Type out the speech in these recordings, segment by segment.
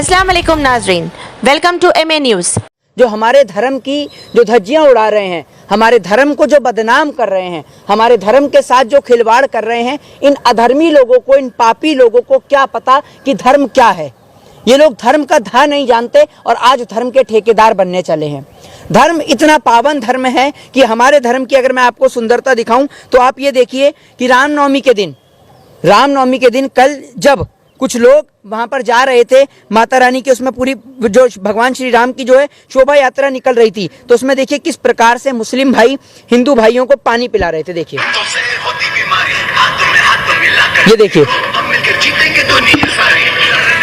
अस्सलाम वालेकुम नाजरीन, वेलकम टू एमए न्यूज़। जो हमारे धर्म की जो धज्जियां उड़ा रहे हैं, हमारे धर्म को जो बदनाम कर रहे हैं, हमारे धर्म के साथ जो खिलवाड़ कर रहे हैं, इन अधर्मी लोगों को, इन पापी लोगों को क्या पता कि धर्म क्या है। ये लोग धर्म का धा नहीं जानते और आज धर्म के ठेकेदार बनने चले हैं। धर्म इतना पावन धर्म है कि हमारे धर्म की अगर मैं आपको सुंदरता दिखाऊं तो आप ये देखिए कि रामनवमी के दिन कल जब कुछ लोग वहां पर जा रहे थे, माता रानी के उसमें पूरी जो भगवान श्री राम की जो है शोभा यात्रा निकल रही थी, तो उसमें देखिए किस प्रकार से मुस्लिम भाई हिंदू भाइयों को पानी पिला रहे थे। देखिए, ये देखिए,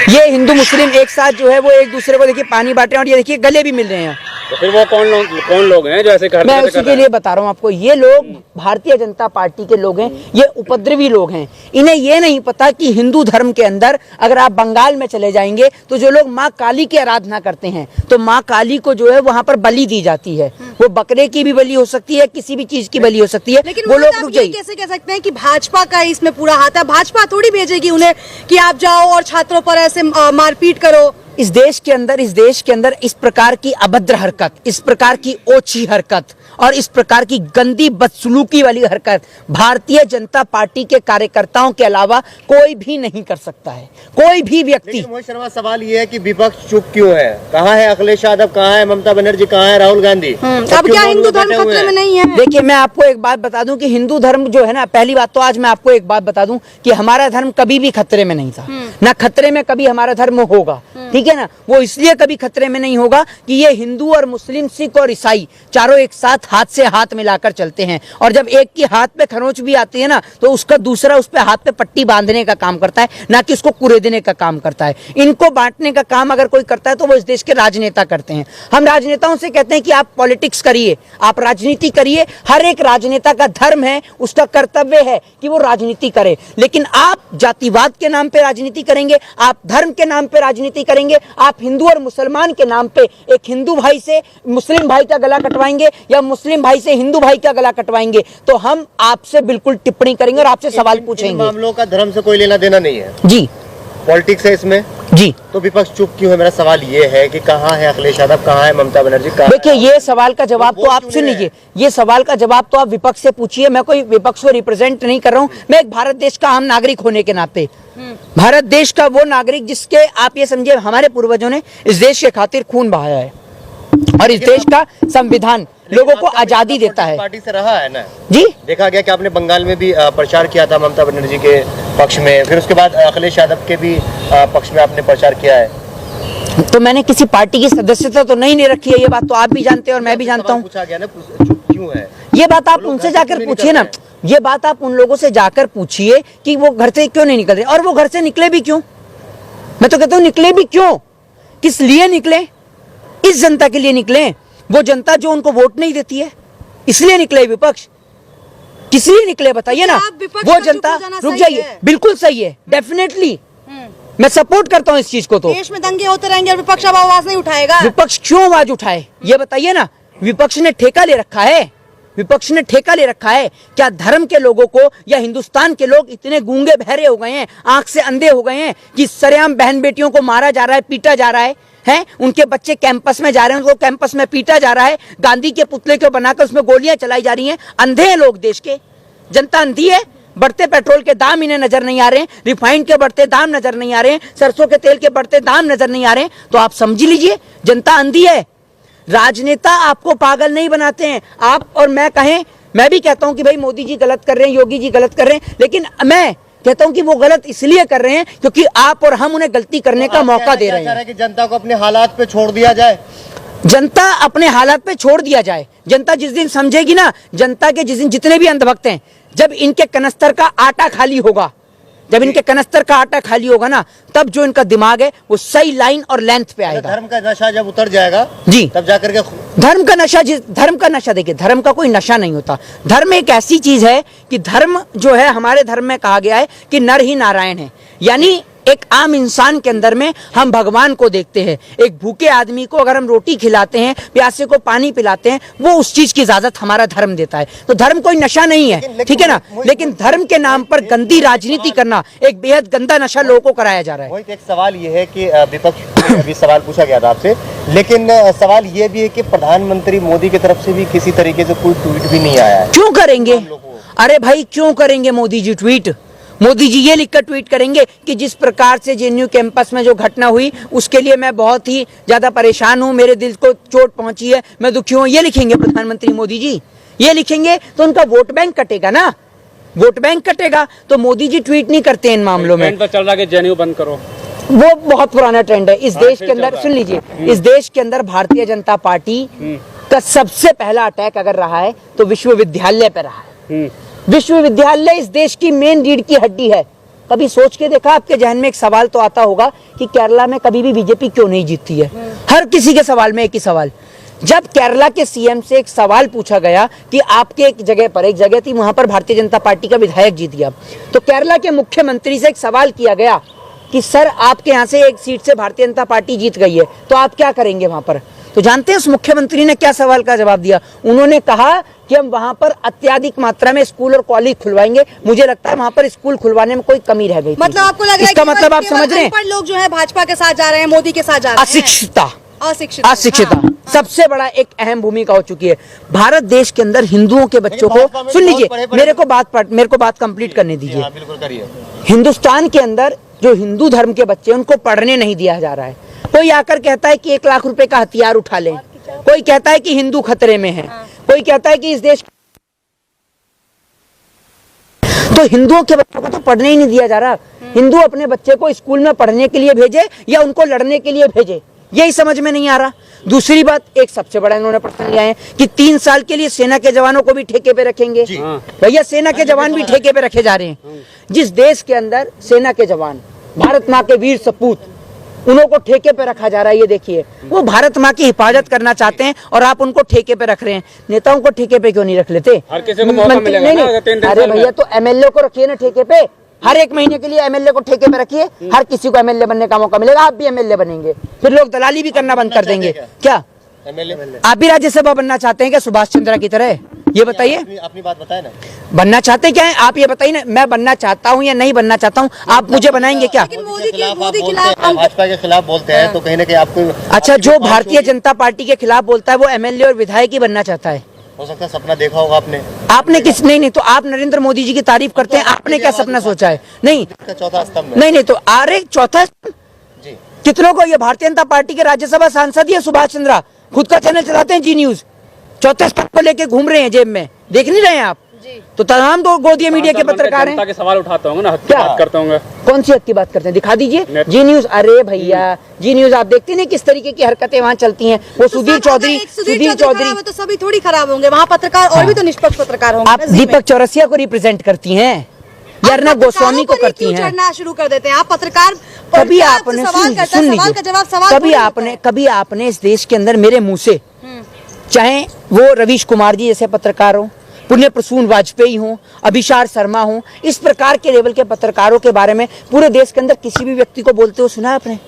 ये हिंदू मुस्लिम एक साथ जो है वो एक दूसरे को देखिए पानी बांट रहे हैं और ये देखिए गले भी मिल रहे हैं। तो फिर वो कौन लोग हैं जो ऐसे करते हैं? मैं उसी के लिए बता रहा हूँ आपको, ये लोग भारतीय जनता पार्टी के लोग हैं, ये उपद्रवी लोग हैं। इन्हें ये नहीं पता कि हिंदू धर्म के अंदर अगर आप बंगाल में चले जाएंगे तो जो लोग माँ काली की आराधना करते हैं तो माँ काली को जो है वहाँ पर बलि दी जाती है। वो बकरे की भी बलि हो सकती है, किसी भी चीज की बलि हो सकती है। लेकिन वो लोग कैसे कह सकते हैं कि भाजपा का इसमें पूरा हाथ है? भाजपा थोड़ी भेजेगी उन्हें कि आप जाओ और छात्रों पर ऐसे मारपीट करो। इस देश के अंदर इस प्रकार की अभद्र हरकत, इस प्रकार की ओछी हरकत और इस प्रकार की गंदी बदसलूकी वाली हरकत भारतीय जनता पार्टी के कार्यकर्ताओं के अलावा कोई भी नहीं कर सकता है, कोई भी व्यक्ति। मोहित शर्मा, सवाल ये है कि विपक्ष चुप क्यों है? कहाँ है अखिलेश यादव, कहाँ है ममता बनर्जी, कहाँ है राहुल गांधी? अब क्या हिंदू धर्म खतरे में नहीं है? देखिए, मैं आपको एक बात बता दूं कि हिंदू धर्म जो है ना, पहली बात तो आज मैं आपको एक बात बता दूं कि हमारा धर्म कभी भी खतरे में नहीं था, ना खतरे में कभी हमारा धर्म होगा। ठीक है ना, वो इसलिए कभी खतरे में नहीं होगा कि ये हिंदू और मुस्लिम, सिख और ईसाई चारों एक साथ हाथ से हाथ मिलाकर चलते हैं और जब एक की हाथ पे खरोंच भी आती है ना तो उसका दूसरा उस पे हाथ पे पट्टी बांधने का काम करता है, ना कि उसको कुरेदने का काम करता है। इनको बांटने का काम अगर कोई करता है तो वो इस देश के राजनेता करते हैं। हम राजनेताओं से कहते हैं कि आप पॉलिटिक्स करिए, आप राजनीति करिए। हर एक राजनेता का धर्म है, उसका कर्तव्य है कि वो राजनीति करे, लेकिन आप जातिवाद के नाम पे राजनीति करेंगे, आप धर्म के नाम पे राजनीति करेंगे, आप हिंदू और मुसलमान के नाम पे एक हिंदू भाई से मुस्लिम भाई का गला कटवाएंगे या मुस्लिम भाई से हिंदू भाई का गला कटवाएंगे तो हम आपसे बिल्कुल टिप्पणी करेंगे और आपसे सवाल पूछेंगे। मामलों का धर्म से कोई लेना देना नहीं है जी, पॉलिटिक्स है इसमें जी। तो विपक्ष चुप क्यों है? मेरा सवाल ये है कि कहाँ है अखिलेश यादव, कहाँ है ममता बनर्जी? देखिए, ये सवाल का जवाब तो आप सुन लीजिए, ये सवाल का जवाब तो आप विपक्ष से पूछिए। मैं कोई विपक्ष को रिप्रेजेंट नहीं कर रहा हूँ, मैं एक भारत देश का आम नागरिक होने के नाते, भारत देश का वो नागरिक जिसके आप ये समझिए हमारे पूर्वजों ने इस देश के खातिर खून बहाया है और इस देश का संविधान लोगों को आजादी देता है। पार्टी से रहा है ना जी, देखा गया कि आपने बंगाल में भी प्रचार किया था ममता बनर्जी के पक्ष में, फिर उसके बाद अखिलेश यादव के भी पक्ष में आपने प्रचार किया है। तो मैंने किसी पार्टी की सदस्यता तो नहीं रखी है, ये बात तो आप भी जानते हैं और मैं भी जानता हूँ। पूछा गया ना, चुप क्यों है? ये बात आप उनसे जाकर पूछिए ना, ये बात आप उन लोगों से जाकर पूछिए कि वो घर से क्यों नहीं निकल रहे और वो घर से निकले भी क्यों। मैं तो कहता हूँ निकले भी क्यों, किस लिए निकले? इस जनता के लिए निकले, वो जनता जो उनको वोट नहीं देती है इसलिए निकले विपक्ष। किस लिए निकले बताइए ना? वो जनता, रुक जाइए, बिल्कुल सही है, डेफिनेटली मैं सपोर्ट करता हूँ इस चीज को। तो देश में दंगे होते रहेंगे और विपक्ष अब आवाज नहीं उठाएगा। विपक्ष क्यों आवाज उठाए ये बताइए ना? विपक्ष ने ठेका ले रखा है, विपक्ष ने ठेका ले रखा है। क्या धर्म के लोगों को या हिंदुस्तान के लोग इतने गूंगे बहरे हो गए हैं, आंख से अंधे हो गए हैं कि सरेआम बहन बेटियों को मारा जा रहा है, पीटा जा रहा है? उनके बच्चे कैंपस में जा रहे हैं, उनको कैंपस में पीटा जा रहा है, गांधी के पुतले को बनाकर उसमें गोलियां चलाई जा रही हैं। अंधे हैं लोग, देश के जनता अंधी है। बढ़ते पेट्रोल के दाम इन्हें नजर नहीं आ रहे हैं, रिफाइंड के बढ़ते दाम नजर नहीं आ रहे हैं, सरसों के तेल के बढ़ते दाम नजर नहीं आ रहे हैं, तो आप समझ लीजिए जनता अंधी है। राजनेता आपको पागल नहीं बनाते हैं। आप और मैं कहें, मैं भी कहता हूं कि भाई मोदी जी गलत कर रहे हैं, योगी जी गलत कर रहे हैं, लेकिन मैं कहता हूं कि वो गलत इसलिए कर रहे हैं क्योंकि आप और हम उन्हें गलती करने का मौका दे रहे हैं। कि जनता को अपने हालात पे छोड़ दिया जाए, जनता अपने हालात पे छोड़ दिया जाए। जनता जिस दिन समझेगी ना, जनता के जिस दिन जितने भी अंधभक्त हैं, जब इनके कनस्तर का आटा खाली होगा, जब इनके कनस्तर का आटा खाली होगा ना, तब जो इनका दिमाग है वो सही लाइन और लेंथ पे आएगा। धर्म का नशा जब उतर जाएगा जी, तब जाकर के धर्म का नशा देखिए, धर्म का कोई नशा नहीं होता। धर्म एक ऐसी चीज है कि धर्म जो है, हमारे धर्म में कहा गया है कि नर ही नारायण है, यानी एक आम इंसान के अंदर में हम भगवान को देखते हैं। एक भूखे आदमी को अगर हम रोटी खिलाते हैं, प्यासे को पानी पिलाते हैं, वो उस चीज की इजाजत हमारा धर्म देता है। तो धर्म कोई नशा नहीं है, ठीक है ना, लेकिन धर्म के नाम पर गंदी राजनीति करना एक बेहद गंदा नशा लोगों को कराया जा रहा है। वही एक सवाल ये है कि विपक्ष अभी सवाल पूछा गया था आपसे, लेकिन सवाल ये भी है कि प्रधानमंत्री मोदी की तरफ से भी किसी तरीके से कोई ट्वीट भी नहीं आया है। क्यों करेंगे? अरे भाई क्यों करेंगे मोदी जी ट्वीट? मोदी जी ये लिखकर ट्वीट करेंगे कि जिस प्रकार से जेएनयू कैंपस में जो घटना हुई उसके लिए मैं बहुत ही ज्यादा परेशान हूं, मेरे दिल को चोट पहुंची है, मैं दुखी हूं, ये लिखेंगे प्रधानमंत्री मोदी जी? ये लिखेंगे तो उनका वोट बैंक कटेगा ना, वोट बैंक कटेगा। तो मोदी जी ट्वीट नहीं करते इन मामलों में। तो चल रहा है कि जेएनयू बंद करो, वो बहुत पुराना ट्रेंड है इस देश के अंदर। सुन लीजिए, इस देश के अंदर भारतीय जनता पार्टी का सबसे पहला अटैक अगर रहा है तो विश्वविद्यालय पे रहा है। विश्वविद्यालय इस देश की मेन रीढ़ की हड्डी है। कभी सोच के देखा, आपके जहन में एक सवाल तो आता होगा कि केरला में कभी भी बीजेपी क्यों नहीं जीतती है? हर किसी के सवाल में एक ही सवाल। जब केरला के सीएम से एक सवाल पूछा गया कि आपके एक जगह थी वहां पर भारतीय जनता पार्टी का विधायक जीत गया, तो केरला के मुख्यमंत्री से एक सवाल किया गया कि सर आपके यहाँ से एक सीट से भारतीय जनता पार्टी जीत गई है, तो आप क्या करेंगे वहां पर? तो जानते हैं उस मुख्यमंत्री ने क्या सवाल का जवाब दिया? उन्होंने कहा कि हम वहां पर अत्यधिक मात्रा में स्कूल और कॉलेज खुलवाएंगे। मुझे लगता है वहां पर स्कूल खुलवाने में कोई कमी रह गई थी। मतलब आपको लग रहा है इसका कि मतलब आप समझ रहे हैं? अनपढ़ लोग जो है भाजपा के साथ जा रहे हैं, मोदी के साथ जा रहे हैं। अशिक्षिता सबसे बड़ा एक अहम भूमिका हो चुकी है भारत देश के अंदर। हिंदुओं के बच्चों को, सुन लीजिए, मेरे को बात कंप्लीट करने दीजिए। बिल्कुल करिए। हिंदुस्तान के अंदर जो हिंदू धर्म के बच्चे उनको पढ़ने नहीं दिया जा रहा है। कोई आकर कहता है कि 1 लाख रुपए का हथियार उठा लें, कोई कहता है कि हिंदू खतरे में है, कोई कहता है कि इस देश, तो हिंदुओं के बच्चों को तो पढ़ने ही नहीं दिया जा रहा। हिंदू अपने बच्चे को स्कूल में पढ़ने के लिए भेजे या उनको लड़ने के लिए भेजे, यही समझ में नहीं आ रहा। दूसरी बात, एक सबसे बड़ा इन्होंने प्रश्न लिया है कि 3 साल के लिए सेना के जवानों को भी ठेके पे रखेंगे। भैया सेना के जवान भी ठेके पे रखे जा रहे हैं। जिस देश के अंदर सेना के जवान, भारत माँ के वीर सपूत, उनको ठेके पे रखा जा रहा है। ये देखिए, वो भारत माँ की हिफाजत करना चाहते हैं और आप उनको ठेके पे रख रहे हैं। नेताओं को ठेके पे क्यों नहीं रख लेते? हर किसी को मौका मिलेगा ना, 3 दिन अरे भैया, तो एमएलए को रखिए ना ठेके पे। हर 1 महीने के लिए एमएलए को ठेके पे रखिए, हर किसी को एमएलए बनने का मौका मिलेगा। आप भी एमएलए बनेंगे, फिर लोग दलाली भी करना बंद कर देंगे। क्या आप भी राज्यसभा बनना चाहते हैं क्या सुभाष चंद्र की तरह? ये बताइए, अपनी बात बताए ना, बनना चाहते क्या है आप? ये बताइए ना, मैं बनना चाहता हूँ या नहीं बनना चाहता हूँ? आप मुझे बनाएंगे क्या? भाजपा के खिलाफ बोलते हैं तो कहीं ना कहीं आपको, अच्छा, जो भारतीय जनता पार्टी के खिलाफ बोलता है वो एमएलए और विधायक ही बनना चाहता है? हो सकता है सपना देखा होगा आपने। आपने किस, नहीं तो आप नरेंद्र मोदी जी की तारीफ करते हैं, आपने क्या सपना सोचा है? नहीं, चौथा स्तंभ नहीं तो आरे चौथा जी। कितनों को? ये भारतीय जनता पार्टी के राज्यसभा सांसद ही सुभाष चंद्रा, खुद का चैनल चलाते हैं जी न्यूज, चौथे स्तंभ को लेके घूम रहे हैं जेब में, देख नहीं रहे हैं आप? तो तमाम गोदिया मीडिया के पत्रकार हैं, सवाल उठाते होंगे ना, हक की क्या बात करते होंगे। कौन सी हक की बात करते हैं? दिखा दीजिए जी न्यूज। अरे भैया, जी न्यूज आप देखते नहीं किस तरीके की हरकतें वहाँ चलती हैं। वो सुधीर चौधरी तो सभी थोड़ी खराब होंगे वहाँ पत्रकार, और भी तो निष्पक्ष पत्रकार होंगे। आप दीपक चौरसिया को रिप्रेजेंट करती हैं या अर्नब गोस्वामी को करती हैं? चढ़ना शुरू कर देते हैं आप पत्रकार। कभी आपने कभी आपने इस देश के अंदर मेरे मुंह से, चाहे वो रवीश कुमार जी जैसे पत्रकार हो, पुण्य प्रसून वाजपेयी हो, अभिषार शर्मा हो, इस प्रकार के लेवल के पत्रकारों के बारे में पूरे देश के अंदर किसी भी व्यक्ति को बोलते हो सुना आपने?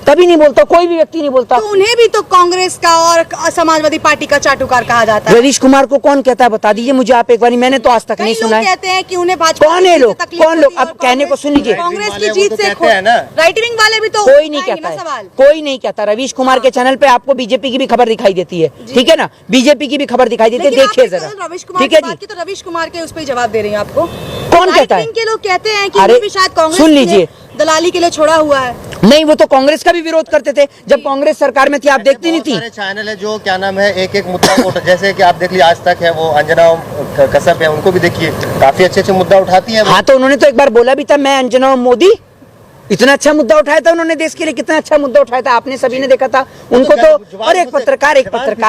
कभी नहीं बोलता, कोई भी व्यक्ति नहीं बोलता। तो उन्हें भी तो कांग्रेस का और समाजवादी पार्टी का चाटुकार कहा जाता है। रवीश कुमार को कौन कहता है बता दीजिए मुझे आप एक बार, मैंने तो आज तक नहीं सुना है। कहते हैं कि उन्हें भाजपा, कौन है लोग, कौन लोग? अब कहने को सुन लीजिए, कांग्रेस की जीत से राइट विंग वाले भी तो कोई नहीं कहता है, कोई नहीं कहता। रवीश कुमार के चैनल पे आपको बीजेपी की भी खबर दिखाई देती है, ठीक है ना? बीजेपी की भी खबर दिखाई देती है, देखिए जरा, ठीक है जी। तो रवीश कुमार के उस पर जवाब दे रही हूँ आपको। कौन कहता है? के लोग कहते हैं कि अरे शायद कांग्रेस सुन लीजिए, दलाली के लिए छोड़ा हुआ है। नहीं, वो तो कांग्रेस का भी विरोध करते थे जब कांग्रेस सरकार में थी, आप देखती नहीं थी? चैनल है जो क्या नाम है, एक एक मुद्दा को, जैसे कि आप देख लीजिए आज तक है, वो अंजना कश्यप है, उनको भी देखिए काफी अच्छे अच्छे मुद्दा उठाती है। हाँ, तो उन्होंने तो एक बार बोला भी था, मैं अंजना मोदी, इतना अच्छा मुद्दा उठाया था उन्होंने देश के लिए, कितना अच्छा मुद्दा उठाया था, आपने सभी ने देखा था उनको तो। और एक पत्रकार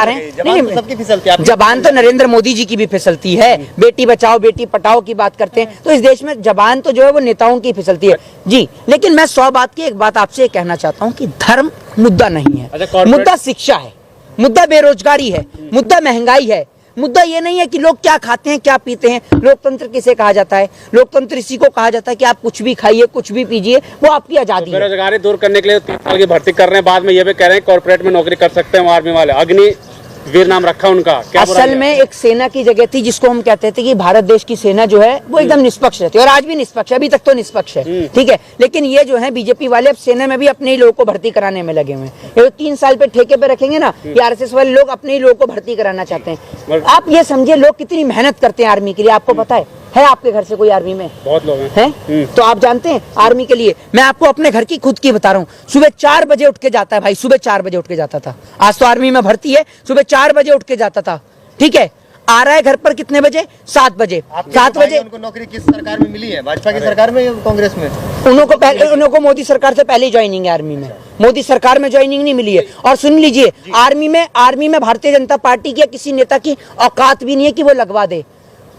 है, नहीं, जबान तो नरेंद्र मोदी जी की भी फिसलती है। बेटी बचाओ बेटी पढ़ाओ की बात करते हैं, तो इस देश में जबान तो जो है वो नेताओं की फिसलती है जी। लेकिन मैं 100 बात की एक बात आपसे कहना चाहता हूँ कि धर्म मुद्दा नहीं है, मुद्दा शिक्षा है, मुद्दा बेरोजगारी है, मुद्दा महंगाई है, मुद्दा ये नहीं है कि लोग क्या खाते हैं क्या पीते हैं। लोकतंत्र किसे कहा जाता है? लोकतंत्र इसी को कहा जाता है कि आप कुछ भी खाइए कुछ भी पीजिए, वो आपकी आजादी है। बेरोजगारी दूर करने के लिए 3 साल की भर्ती कर रहे हैं, बाद में ये भी कह रहे हैं कॉर्पोरेट में नौकरी कर सकते हैं आर्मी वाले। अग्नि वीर नाम रखा उनका, क्या असल में एक सेना की जगह थी जिसको हम कहते थे कि भारत देश की सेना जो है वो एकदम निष्पक्ष रहती है, और आज भी निष्पक्ष है, अभी तक तो निष्पक्ष है, ठीक है। लेकिन ये जो है बीजेपी वाले अब सेना में भी अपने ही लोगों को भर्ती कराने में लगे हुए हैं। ये 3 साल पे ठेके पे रखेंगे ना, ये आरएसएस वाले लोग अपने ही लोगों को भर्ती कराना चाहते हैं। आप ये समझिए लोग कितनी मेहनत करते हैं आर्मी के लिए, आपको पता है आपके घर से कोई आर्मी में? बहुत लोग हैं। तो आप जानते हैं आर्मी के लिए, मैं आपको अपने घर की खुद की बता रहा हूँ, सुबह 4 बजे उठ के जाता है भाई, सुबह 4 बजे उठ के जाता था। आज तो आर्मी में भर्ती है, सुबह 4 बजे उठ के जाता था, ठीक है। आ रहा है घर पर कितने बजे? 7 बजे। 7 बजे उनको नौकरी किस सरकार में मिली है? भाजपा की सरकार में या कांग्रेस में? उनको मोदी सरकार से पहले ज्वाइनिंग है आर्मी में, मोदी सरकार में ज्वाइनिंग नहीं मिली है। और सुन लीजिए, आर्मी में भारतीय जनता पार्टी के किसी नेता की औकात भी नहीं है कि वो लगवा दे,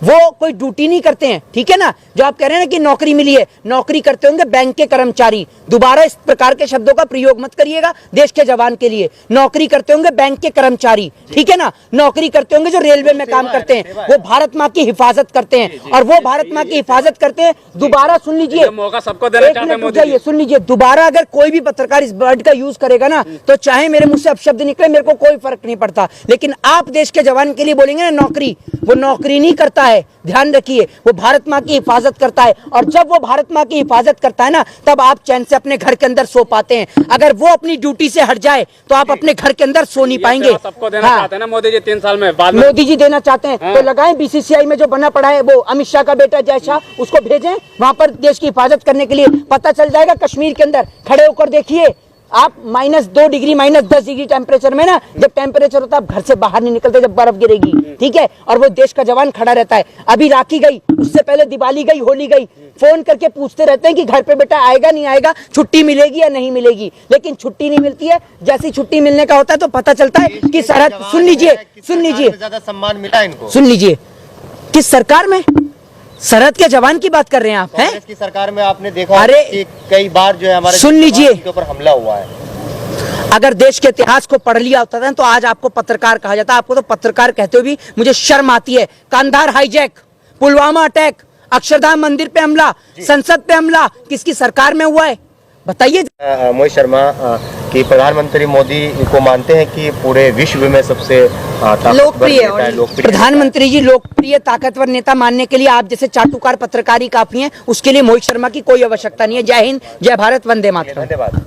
वो कोई ड्यूटी नहीं करते हैं, ठीक है ना। जो आप कह रहे हैं ना कि नौकरी मिली है, नौकरी करते होंगे बैंक के कर्मचारी। दोबारा इस प्रकार के शब्दों का प्रयोग मत करिएगा देश के जवान के लिए। नौकरी करते होंगे बैंक के कर्मचारी, ठीक है ना। नौकरी करते होंगे जो रेलवे में काम करते हैं, वो भारत माँ की हिफाजत करते हैं, और वो भारत माँ की हिफाजत करते हैं। दोबारा सुन लीजिए, मौका सबको देना चाहते हैं मोदी जी। सुन लीजिए, दोबारा अगर कोई भी पत्रकार इस वर्ड का यूज करेगा ना, तो चाहे मेरे मुंह से अपशब्द निकले, मेरे को कोई फर्क नहीं पड़ता। लेकिन आप देश के जवान के लिए बोलेंगे ना नौकरी, वो नौकरी नहीं करता है, ध्यान रखिए। वो भारत माँ की हिफाजत करता है, और जब वो भारत माँ की हिफाजत करता है ना, तब आप चैन से अपने घर के अंदर सो पाते हैं। अगर वो अपनी ड्यूटी से हट जाए तो आप अपने घर के अंदर सो नहीं पाएंगे। सबको देना चाहते हैं ना मोदी जी 3 साल में, बाद में मोदी जी देना चाहते हैं तो लगाएं। बीसीसीआई में जो बना पड़ा है वो अमित शाह का बेटा जय शाह, उसको भेजें वहां पर देश की हिफाजत करने के लिए। पता चल जाएगा कश्मीर के अंदर, खड़े होकर देखिए आप, -2 डिग्री -10 डिग्री टेम्परेचर में ना, जब टेम्परेचर होता है आप घर से बाहर नहीं निकलते, जब बर्फ गिरेगी, ठीक है। और वो देश का जवान खड़ा रहता है। अभी राखी गई, उससे पहले दिवाली गई, होली गई, फोन करके पूछते रहते हैं कि घर पे बेटा आएगा नहीं आएगा, छुट्टी मिलेगी या नहीं मिलेगी। लेकिन छुट्टी नहीं मिलती है। जैसी छुट्टी मिलने का होता है तो पता चलता है कि सरहद, सुन लीजिए ज्यादा सम्मान मिला इनको, सुन लीजिए, किस सरकार में? सरहद के जवान की बात कर रहे हैं आप? हैं कांग्रेस की सरकार में आपने देखा अरे कि कई बार जो है हमारे सुन लीजिए, के ऊपर हमला हुआ है। अगर देश के इतिहास को पढ़ लिया होता था तो आज आपको पत्रकार कहा जाता। आपको तो पत्रकार कहते हुए भी मुझे शर्म आती है। कांधार हाईजैक, पुलवामा अटैक, अक्षरधाम मंदिर पे हमला, संसद पे हमला, किसकी सरकार में हुआ है बताइए। मोहित शर्मा कि प्रधानमंत्री मोदी को मानते हैं कि पूरे विश्व में सबसे लोकप्रिय प्रधानमंत्री जी लोकप्रिय ताकतवर नेता मानने के लिए आप जैसे चाटुकार पत्रकारी काफी हैं, उसके लिए मोहित शर्मा की कोई आवश्यकता नहीं है। जय हिंद, जय भारत, वंदे मातरम। धन्यवाद।